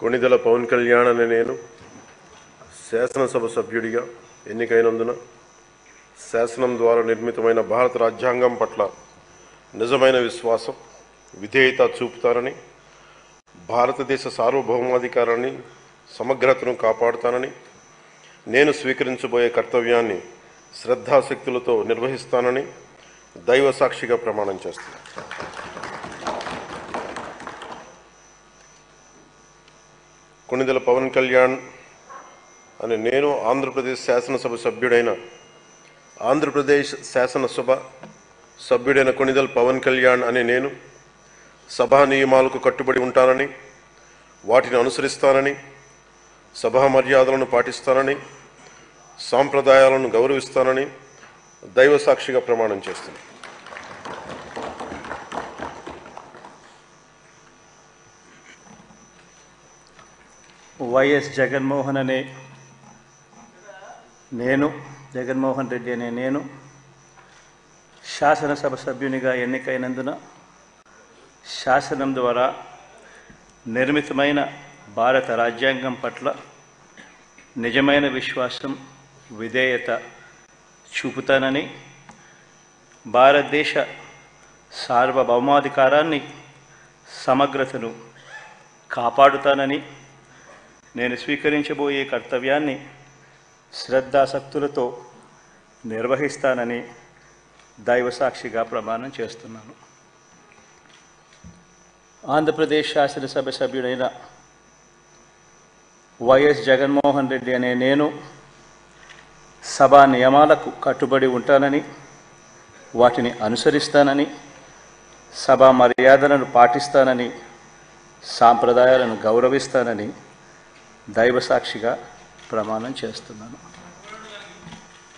కొణిదెల పవన్ కళ్యాణ్ అనే నేను శాసనసభ సభ్యుడిగా ఎన్నికైనందున శాసనం ద్వారా నిర్మితమైన భారత రాజ్యాంగం పట్ల నిజమైన విశ్వాసం, విధేయత చూపుతానని, భారతదేశ సార్వభౌమాధికారాన్ని, సమగ్రతను కాపాడుతానని, నేను స్వీకరించబోయే కర్తవ్యాన్ని శ్రద్ధాశక్తులతో నిర్వహిస్తానని దైవ సాక్షిగా ప్రమాణం చేస్తున్నాను. కొణిదెల పవన్ కళ్యాణ్ అనే నేను ఆంధ్రప్రదేశ్ శాసనసభ సభ్యుడైన కొణిదెల పవన్ కళ్యాణ్ అనే నేను సభా నియమాలకు కట్టుబడి ఉంటానని, వాటిని అనుసరిస్తానని, సభా మర్యాదలను పాటిస్తానని, సాంప్రదాయాలను గౌరవిస్తానని దైవ సాక్షిగా ప్రమాణం చేస్తున్నాను. వైఎస్ జగన్మోహన్ రెడ్డి అనే నేను శాసనసభ సభ్యునిగా ఎన్నికైనందున శాసనం ద్వారా నిర్మితమైన భారత రాజ్యాంగం పట్ల నిజమైన విశ్వాసం, విధేయత చూపుతానని, భారతదేశ సార్వభౌమాధికారాన్ని, సమగ్రతను కాపాడుతానని, నేను స్వీకరించబోయే కర్తవ్యాన్ని శ్రద్ధాశక్తులతో నిర్వహిస్తానని దైవ సాక్షిగా ప్రమాణం చేస్తున్నాను. ఆంధ్రప్రదేశ్ శాసనసభ సభ్యుడైన వైఎస్ జగన్మోహన్ రెడ్డి అనే నేను సభా నియమాలకు కట్టుబడి ఉంటానని, వాటిని అనుసరిస్తానని, సభా మర్యాదలను పాటిస్తానని, సాంప్రదాయాలను గౌరవిస్తానని దైవ సాక్షిగా ప్రమాణం చేస్తున్నాను.